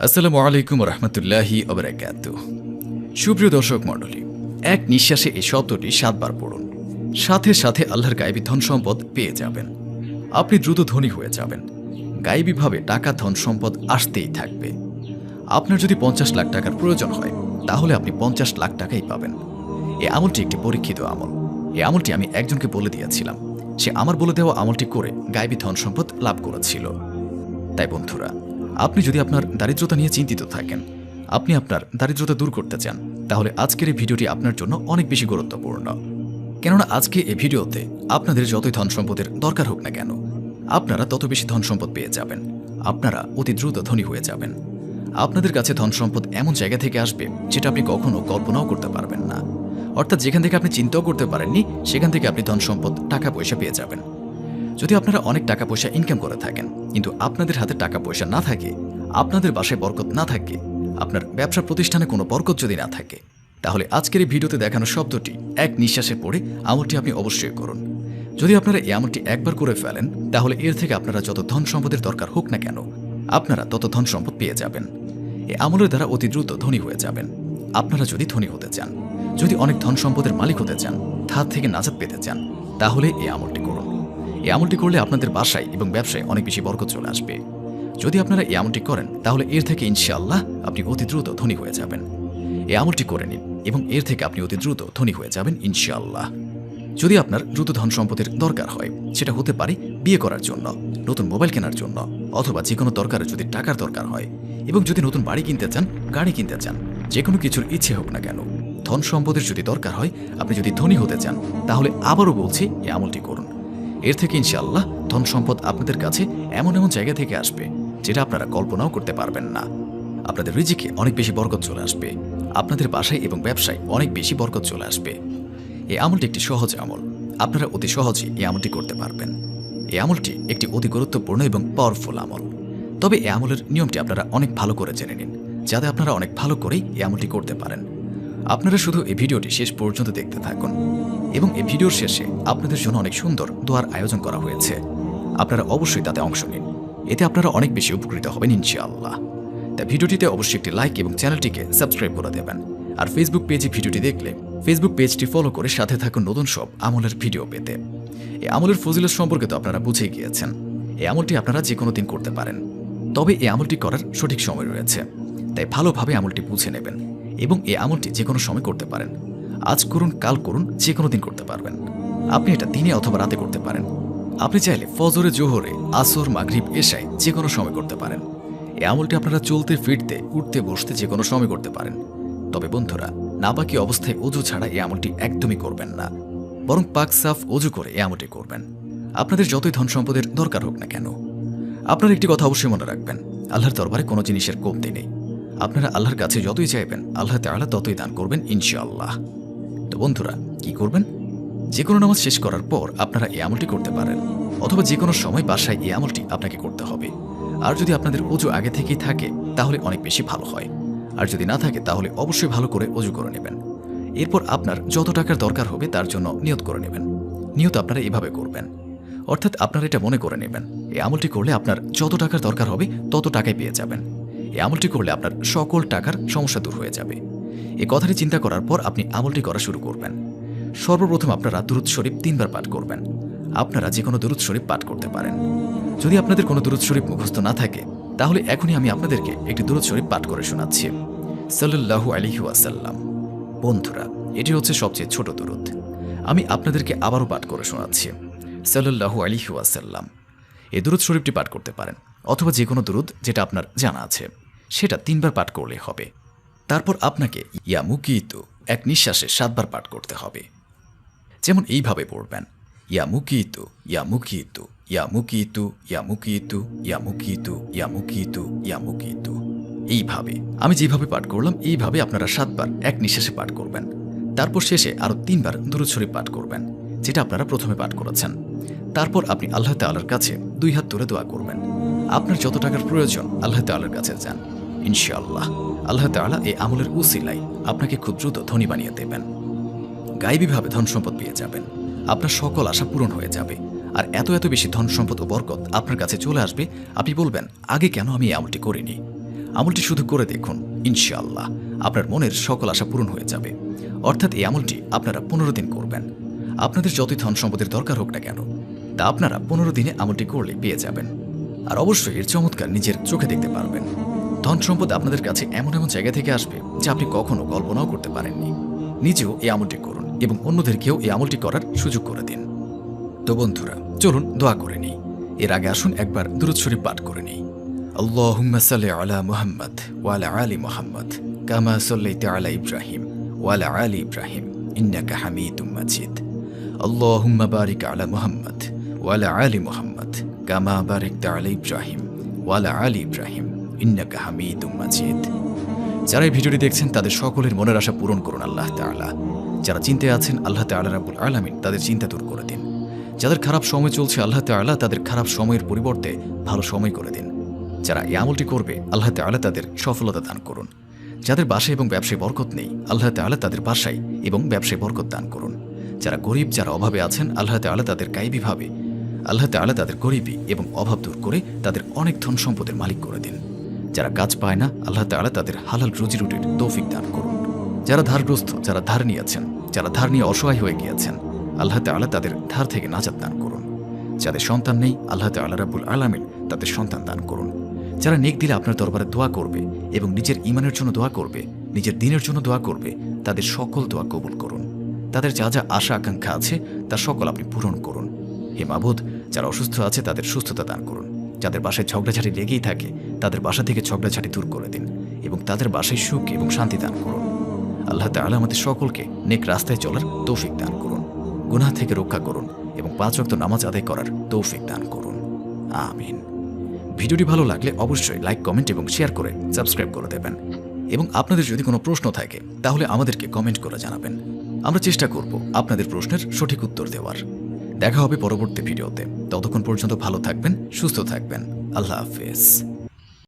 আসসালামু আলাইকুম রহমতুল্লাহি ওবারাকাতুহু। সুপ্রিয় দর্শক মণ্ডলী, এক নিঃশ্বাসে এই শব্দটি ৭ বার পড়ুন। সাথে সাথে আল্লাহর গায়েবী ধন সম্পদ পেয়ে যাবেন। আপনি দ্রুত ধনী হয়ে যাবেন। গায়েবীভাবে টাকা ধন সম্পদ আসতেই থাকবে। আপনার যদি ৫০ লাখ টাকার প্রয়োজন হয়, তাহলে আপনি ৫০ লাখ টাকাই পাবেন। এই আমলটি একটি পরীক্ষিত আমল। এই আমলটি আমি একজনকে বলে দিয়েছিলাম। সে আমার বলে দেওয়া আমলটি করে গায়েবী ধন সম্পদ লাভ করেছিল। তাই বন্ধুরা, আপনি যদি আপনার দারিদ্রতা নিয়ে চিন্তিত থাকেন, আপনি আপনার দারিদ্রতা দূর করতে চান, তাহলে আজকের এই ভিডিওটি আপনার জন্য অনেক বেশি গুরুত্বপূর্ণ। কেননা আজকে এই ভিডিওতে আপনাদের যতই ধন সম্পদের দরকার হোক না কেন, আপনারা তত বেশি ধন সম্পদ পেয়ে যাবেন। আপনারা অতি দ্রুত ধনী হয়ে যাবেন। আপনাদের কাছে ধন সম্পদ এমন জায়গা থেকে আসবে যেটা আপনি কখনো কল্পনাও করতে পারবেন না। অর্থাৎ যেখান থেকে আপনি চিন্তাও করতে পারেননি, সেখান থেকে আপনি ধন সম্পদ টাকা পয়সা পেয়ে যাবেন। যদি আপনারা অনেক টাকা পয়সা ইনকাম করে থাকেন, কিন্তু আপনাদের হাতে টাকা পয়সা না থাকে, আপনাদের বাসায় বরকত না থাকে, আপনার ব্যবসা প্রতিষ্ঠানে কোনো বরকত যদি না থাকে, তাহলে আজকের এই ভিডিওতে দেখানো শব্দটি এক নিঃশ্বাসে পড়ে আমলটি আপনি অবশ্যই করুন। যদি আপনারা এই আমলটি একবার করে ফেলেন, তাহলে এর থেকে আপনারা যত ধন সম্পদের দরকার হোক না কেন, আপনারা তত ধন সম্পদ পেয়ে যাবেন। এই আমলের দ্বারা অতি দ্রুত ধনী হয়ে যাবেন। আপনারা যদি ধনী হতে চান, যদি অনেক ধন সম্পদের মালিক হতে চান, হাত থেকে নাজাত পেতে চান, তাহলে এই আমলটি করুন। এই আমলটি করলে আপনাদের বাসায় এবং ব্যবসায় অনেক বেশি বরকত চলে আসবে। যদি আপনারা এই আমলটি করেন, তাহলে এর থেকে ইনশাআল্লাহ আপনি অতি দ্রুত ধনী হয়ে যাবেন। এই আমলটি করে নিন এবং এর থেকে আপনি অতি দ্রুত ধনী হয়ে যাবেন ইনশাআল্লাহ। যদি আপনার দ্রুত ধন সম্পদের দরকার হয়, সেটা হতে পারে বিয়ে করার জন্য, নতুন মোবাইল কেনার জন্য, অথবা যে কোনো দরকারে যদি টাকার দরকার হয়, এবং যদি নতুন বাড়ি কিনতে চান, গাড়ি কিনতে চান, যে কোনো কিছুর ইচ্ছে হোক না কেন, ধন সম্পদের যদি দরকার হয়, আপনি যদি ধনী হতে চান, তাহলে আবারও বলছি এই আমলটি করুন। এর থেকে ইনশাআল্লাহ ধন সম্পদ আপনাদের কাছে এমন এমন জায়গা থেকে আসবে যেটা আপনারা কল্পনাও করতে পারবেন না। আপনাদের রিজিকে অনেক বেশি বরকত চলে আসবে। আপনাদের বাসায় এবং ব্যবসায় অনেক বেশি বরকত চলে আসবে। এই আমলটি একটি সহজ আমল। আপনারা অতি সহজেই এই আমলটি করতে পারবেন। এই আমলটি একটি অতি গুরুত্বপূর্ণ এবং পাওয়ারফুল আমল। তবে এই আমলের নিয়মটি আপনারা অনেক ভালো করে জেনে নিন, যাতে আপনারা অনেক ভালো করেই এই আমলটি করতে পারেন। আপনারা শুধু এই ভিডিওটি শেষ পর্যন্ত দেখতে থাকুন, এবং এই ভিডিওর শেষে আপনাদের জন্য অনেক সুন্দর দোয়ার আয়োজন করা হয়েছে। আপনারা অবশ্যই তাতে অংশ নিন। এতে আপনারা অনেক বেশি উপকৃত হবেন ইনশাআল্লাহ। তাই ভিডিওটিতে অবশ্যই একটি লাইক এবং চ্যানেলটিকে সাবস্ক্রাইব করে দেবেন। আর ফেসবুক পেজে ভিডিওটি দেখলে ফেসবুক পেজটি ফলো করে সাথে থাকুন নতুন সব আমলের ভিডিও পেতে। এই আমলের ফজিলত সম্পর্কে তো আপনারা বুঝে গিয়েছেন। এই আমলটি আপনারা যে কোনো দিন করতে পারেন, তবে এই আমলটি করার সঠিক সময় রয়েছে। তাই ভালোভাবে আমলটি বুঝে নেবেন, এবং এই আমলটি যে কোনো সময় করতে পারেন। আজ করুন, কাল করুন, যে কোনো দিন করতে পারবেন। আপনি এটা দিনে অথবা রাতে করতে পারেন। আপনি চাইলে ফজরে, জোহরে, আসর, মাগরিব, এশায় যে কোনো সময় করতে পারেন। এই আমলটি আপনারা চলতে ফিরতে, উঠতে বসতে যে কোনো সময় করতে পারেন। তবে বন্ধুরা, নাপাকি অবস্থায় অজু ছাড়া এই আমলটি একদমই করবেন না, বরং পাক সাফ অজু করে এই আমলটি করবেন। আপনাদের যতই ধন সম্পদের দরকার হোক না কেন, আপনার একটি কথা অবশ্যই মনে রাখবেন, আল্লাহর দরবারে কোনো জিনিসের কমতি নেই। আপনারা আল্লাহর কাছে যতই চাইবেন, আল্লাহ তাআলা ততই দান করবেন ইনশাআল্লাহ। তো বন্ধুরা, কি করবেন? যে কোনো নামাজ শেষ করার পর আপনারা এই আমলটি করতে পারেন, অথবা যে কোনো সময় বাসায় এই আমলটি আপনাকে করতে হবে। আর যদি আপনাদের অজু আগে থেকেই থাকে, তাহলে অনেক বেশি ভালো হয়। আর যদি না থাকে, তাহলে অবশ্যই ভালো করে অজু করে নেবেন। এরপর আপনার যত টাকার দরকার হবে তার জন্য নিয়ত করে নেবেন। নিয়ত আপনারা এভাবে করবেন, অর্থাৎ আপনারা এটা মনে করে নেবেন, এই আমলটি করলে আপনার যত টাকার দরকার হবে তত টাকাই পেয়ে যাবেন। এই আমলটি করলে আপনার সকল টাকার সমস্যা দূর হয়ে যাবে। এই কথাটি চিন্তা করার পর আপনি আমলটি করা শুরু করবেন। সর্বপ্রথম আপনারা দুরূদ শরীফ ৩ বার পাঠ করবেন। আপনারা যে কোনো দুরূদ শরীফ পাঠ করতে পারেন। যদি আপনাদের কোনো দুরূদ শরীফ মুখস্থ না থাকে, তাহলে এখনই আমি আপনাদেরকে একটি দুরূদ শরীফ পাঠ করে শোনাচ্ছি। সাল্লাল্লাহু আলাইহি ওয়াসাল্লাম। বন্ধুরা, এটি হচ্ছে সবচেয়ে ছোট দুরূদ। আমি আপনাদেরকে আবারও পাঠ করে শোনাচ্ছি। সাল্লাল্লাহু আলাইহি ওয়াসাল্লাম। এই দুরূদ শরীফটি পাঠ করতে পারেন, অথবা যে কোনো দুরূদ যেটা আপনার জানা আছে, সেটা ৩ বার পাঠ করলেই হবে। তারপর আপনাকে ইয়া মুকিতু এক নিঃশ্বাসে ৭ বার পাঠ করতে হবে। যেমন এইভাবে পড়বেন, ইয়া মুকিতু, ইয়া মুকিতু, ইয়া মুকিতু, ইয়া মুকিতু, ইয়া মুকিতু, ইয়া মুকিতু, ইয়া মুকিতু। এইভাবে আমি যেভাবে পাঠ করলাম, এইভাবে আপনারা ৭ বার এক নিঃশ্বাসে পাঠ করবেন। তারপর শেষে আরও ৩ বার দুরূদ শরীফ পাঠ করবেন, যেটা আপনারা প্রথমে পাঠ করেছেন। তারপর আপনি আল্লাহ তাআলার কাছে ২ হাত তুলে দোয়া করবেন। আপনার যত টাকার প্রয়োজন আল্লাহ তাআলার কাছে যান। ইনশাআল্লাহ আল্লাহ তাআলা এই আমলের উসিলায় আপনাকে খুব দ্রুত ধনী বানিয়ে দেবেন। গায়েবীভাবে ধন সম্পদ পেয়ে যাবেন। আপনার সকল আশা পূরণ হয়ে যাবে। আর এত বেশি ধন সম্পদ ও বরকত আপনার কাছে চলে আসবে, আপনি বলবেন, আগে কেন আমি এই আমলটি করিনি। আমলটি শুধু করে দেখুন, ইনশাআল্লাহ আপনার মনের সকল আশা পূরণ হয়ে যাবে। অর্থাৎ এই আমলটি আপনারা 15 দিন করবেন। আপনাদের যতই ধন সম্পদের দরকার হোক না কেন, তা আপনারা 15 দিনে আমলটি করলে পেয়ে যাবেন। আর অবশ্যই এর চমৎকার নিজের চোখে দেখতে পারবেন। ধন সম্পদ আপনাদের কাছে এমন এমন জায়গা থেকে আসবে যা আপনি কখনো কল্পনাও করতে পারেননি। নিজেও এই আমলটি করুন এবং অন্যদেরকেও এই আমলটি করার সুযোগ করে দিন। তো বন্ধুরা, চলুন দোয়া করে নিই। এর আগে আসুন একবার দুরূদ শরীফ পাঠ করে নিই। আল্লাহুম্মা সাল্লি আলা মুহাম্মদ ওয়া আলা আলি মুহাম্মদ কামা সাল্লাইতা আলা ইব্রাহিম ওয়া আলা আলি ইব্রাহিম ইন্নাকা হামিদুম মাজিদ। আল্লাহুম্মা বারিক আলা মুহাম্মদ ওয়া আলা আলি মুহাম্মদ কামা বারাকতা আলা ইব্রাহিম ওয়া আলা আলি ইব্রাহিম ইন্নাকা হামিদুম মাজিদ। যারা এই ভিডিওটি দেখছেন তাদের সকলের মনের আশা পূরণ করুন আল্লাহ তাআলা। যারা চিন্তায় আছেন আল্লাহ তাআলা রাব্বুল আলামিন তাদের চিন্তা দূর করে দিন। যাদের খারাপ সময় চলছে আল্লাহ তাআলা তাদের খারাপ সময়ের পরিবর্তে ভালো সময় করে দিন। যারা এই আমলটি করবে আল্লাহ তাআলা তাদের সফলতা দান করুন। যাদের বাসায় এবং ব্যবসায় বরকত নেই আল্লাহ তাআলা তাদের বাসায় এবং ব্যবসায় বরকত দান করুন। যারা গরিব, যারা অভাবে আছেন আল্লাহ তাআলা তাদের গায়েবীভাবে আল্লাহ তাআলা তাদের গরিবী এবং অভাব দূর করে তাদের অনেক ধন সম্পদের মালিক করে দিন। যারা কাজ পায় না আল্লাহ তাআলা তাদের হালাল রুজি রুটির তৌফিক দান করুন। যারা ধারগ্রস্ত, যারা ধার নিয়েছেন, যারা ধার নিয়ে অসহায় হয়ে গিয়েছেন আল্লাহ তাআলা তাদের ধার থেকে নাজাত দান করুন। যাদের সন্তান নেই আল্লাহ তাআলা রাব্বুল আলামিন তাদের সন্তান দান করুন। যারা নেক দিলে আপনার দরবারে দোয়া করবে এবং নিজের ঈমানের জন্য দোয়া করবে, নিজের দ্বীনের জন্য দোয়া করবে, তাদের সকল দোয়া কবুল করুন। তাদের যা যা আশা আকাঙ্ক্ষা আছে তা সকল আপনি পূরণ করুন। হে মাবুদ, যারা অসুস্থ আছে তাদের সুস্থতা দান করুন। যাদের বাসায় ঝগড়াঝাটি লেগেই থাকে তাদের বাসা থেকে ঝগড়াঝাটি দূর করে দিন এবং তাদের বাসায় সুখ এবং শান্তি দান করুন। আল্লাহ তাআলা আমাদের সকলকে নেক রাস্তায় চলার তৌফিক দান করুন, গুনাহ থেকে রক্ষা করুন এবং 5 ওয়াক্ত নামাজ আদায় করার তৌফিক দান করুন। আমিন। ভিডিওটি ভালো লাগলে অবশ্যই লাইক, কমেন্ট এবং শেয়ার করে সাবস্ক্রাইব করে দেবেন। এবং আপনাদের যদি কোনো প্রশ্ন থাকে তাহলে আমাদেরকে কমেন্ট করে জানাবেন। আমরা চেষ্টা করব আপনাদের প্রশ্নের সঠিক উত্তর দেওয়ার। দেখা হবে পরবর্তী ভিডিওতে। ততক্ষণ পর্যন্ত ভালো থাকবেন, সুস্থ থাকবেন। আল্লাহ হাফেজ।